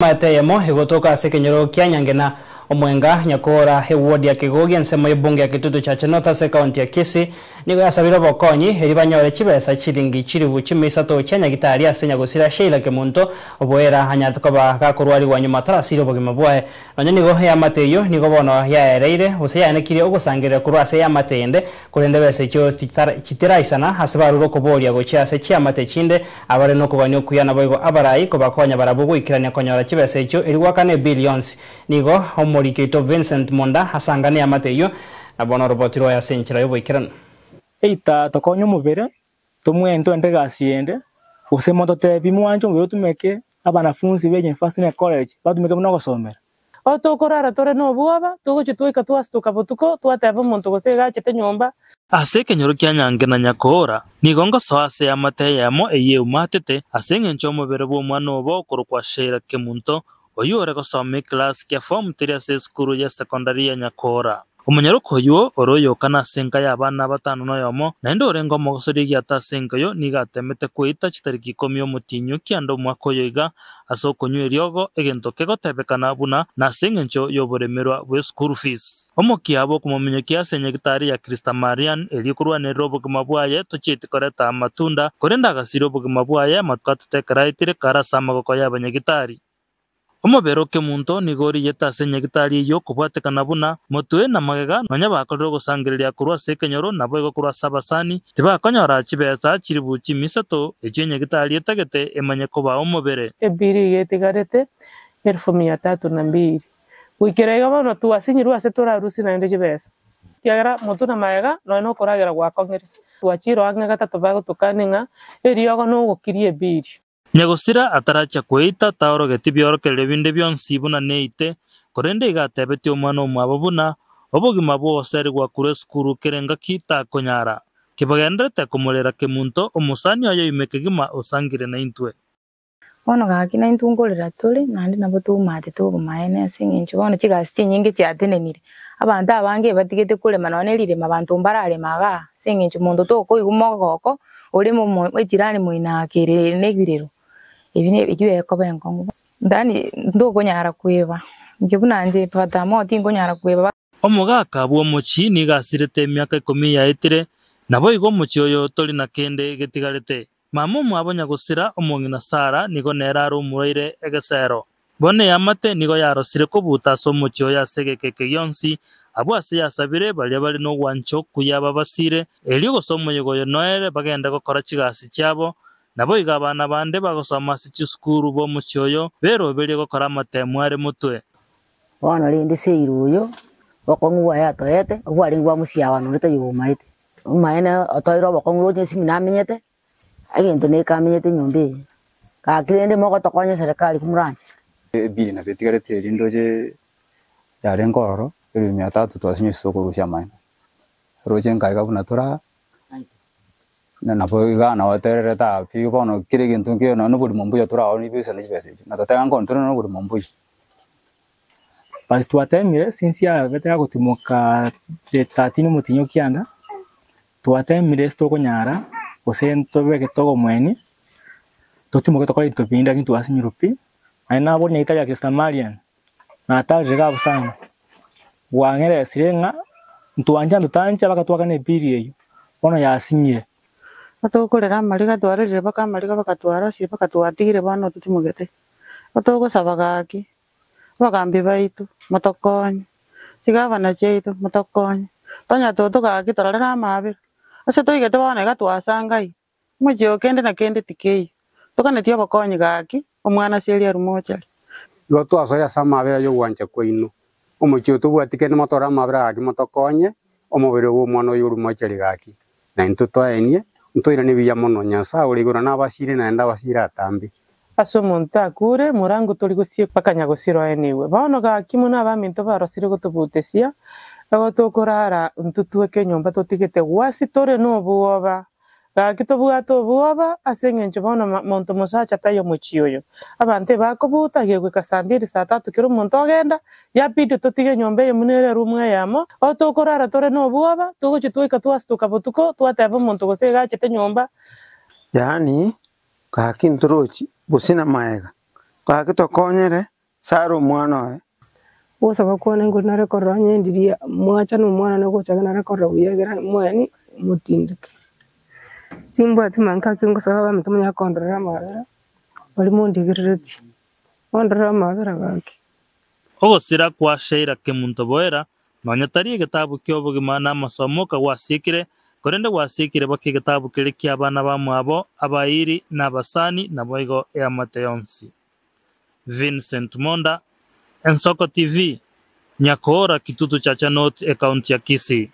Mateyemo igotoka ase kenyoro kia Nyangena omwenga nyakora he ward ya Kigogi ensemo y'ebunge ya Kitutu cha Chenota ase county ya Kisii nigo yasabire bokonyi eri banyore chibesa chiringi chiribu chimisato cha nyagitari ase nyagosira Sheila Kemunto oboera hanyarete koba gakorwari wa nyuma tarasire obogima bwae nonye nigo ya mateyo nigo bono yaereire ose yanekire ogosangirira kurwa ase ya matende kurende bese cyo chitiraisana ase baruro koboria gocha ase chia mate chinde abare no kobanya kuyana boigo abarai kobakonya barabugo ikirania konyora chibesa cyo eri gwakane billions nigo Moriketo Vincent Monda hasangane ya mateyo nabona robotiro ya senchira yobo ikirana eita tokonyo mubere tumwento endegasiende usemo totebi mwanjo ngo tumeke abanafunzi beje Fasine College batumeke muno gosomera otokorara tore no buaba tugoche twika twastuka botuko twateba muntu gosega chete nyomba ase kenyoro kia Nyangena nyakora nigongo soase ya mateyamo eye umatete asenge nchomo bere bo mwana obo korokwa Sheila Kemunto oyore gosome class kia form 3 ase skuru ya secondary ya Nyakora omunyaruko yo oroyo kana senka ya bana batano no yomo nendo rengo mogosori ya ta senka yo nigatemete kuita chitariki komyo mutinyo kiando mwako yoiga asokonywe eriogo egento kegotebekana buna na sengencho yoboremerwa we school fees omokiabo kumomenya kia senyegitari ya Krista Marian elikurwa ne robo kumabwaye tochiti koreta matunda korenda gasiro bugumabwaye matkatete karaitire kara samagoko ya banyegitari Omobero Kemunto nigori yeta senyegitari yo kubwatekana buna motwe na magega nonya bakorero gosangiriria kurwa sekenyoro nabo igokura sabasani tibakonyora chibesa chiribu chimisato echenyegitari etagete emanye koba omobere ebiri yetigarete 1302 wikirega bono tuasinyirwa ase torarusi na ende chibesa kiagera motuna magega no koragera gwakongere twachiro anga gatatu bagotukaninga eriogo no gokirie ebiri Nyagosira ataracha kweita taoro getibiorokerere binde byonsi buna neite korende igatebeti omwana omwabo buna obogima bwose ari gwakure skuru kerenga kita konyara kibagendete kumurera Kemunto omusani oyo imekegima osangire na intwe bono gaki na intungorera tuli nandi nabo tumate tubumaene asingincho bono chigasi nyingi cyatenenire abantu abange batigete kulema none lirema abantu mbarare maga singincho mundu toko igumogoko uri mu ejirani muinakire negirero ibine igiye ko bengo ndani ndogo nyara kweba njibunanje patamo tingo nyara kweba omugaka bwo muchi nigasirete emyaka 10 yaitire nabo igo muchi oyo toli na kende getigarete mama mwabo Nyagosira omongina Sara nigo neraro muraire egesero bone yamate nigo yarosire ko butaso muchi oyo asegekeke yonsi abo ase yasabire bali no gwancho kuyaba basire elio gosomo yogo noere bagenda gukora chigasi cyabo nabo igabana bande bagosoma sichi skuru bo mucyoyo bero beri gukora matemware mutwe wana rindi seiruyo bakongwa ya toyete gwari ngwa musiyawa nurete yumaite umaena otoiro bakongro je siminamenyete agento ne kamenyete nyombe ka kirende moko tokonye serikali kumuranje bili na betigarete rindoje ya rengoro eri myatatu twasinye sokuru cyamana roje ngaiga bunatura na poiga na waterere ta pi bono kire gintu ke no buri mumbu ya tura oni bisa ni bese na tata ngon tura no buri mumbu pas tuatemire sinsia betega gutimoka de tatino mutinyo kianda tuatemire stoko nyara osento beke togo mweni totimoke tokora itopinda kintu asinyirupi aina bonya italia Krista Marian na taljega busana wangere sirenga ntuanja ntutancha bakatwakane biri eyo ono yasinyire Otokorera mariga twarire baka mariga bakatwara si bakatwatigire bano tutimugete otoko sabagaki bagambi baitu matokonye sigabana cheito matokonye tonya toto gaki torarera mabira ase toigete bana gatwasangai mujyo kende na kende tikei tokane tio bakonye gaki omwana seria rumocha yo twasaya samabira yo wanje koino omujyo tubwatikene motora mabira gaki matokonye omubere wo mwana yo rumocha gaki na intutoenie ntoira ni biya mono nyasa urigura nabasire na enda basira atambi aso monta akure murango toli gosie paka Nyagosira eniwe bono gaki muna baminto barosire gotubutesia bagotokorara ntutweke nyomba totigete gwasi tore no buoba gaki tobwato buoba asengencho bono monto mosacha tayo muchioyo abante bakobuta gegwe kasambiri saa 3 kiro monto agenda ya bidi totige nyomba ye munere rumwe yamo otokorara tore no buoba tugoche twika twastuka botuko twateba monto gosega chete nyomba yani gaki ntorochi busina maega gagitokonyere saro mwana we usaba kuona ngo nare koronye ndiria mwacha no mwana no gocha nare korro yegera mwani mutindike timbwa timanka kingo saba mtumya kondora mabera bali mundigireti ondora mabera gake ogosira kwa sheira kemunto boera nonyatarie gitabu kyo bugimana amasomo kagwasikire korende gwasikire baki gitabu kiri kia abana bamwabo abairi n'abasani naboigo ya Mateyonsi. Vincent Monda, Ensoko TV, Nyakoora, Kitutu cha Chanot, kaunti ya Kisii.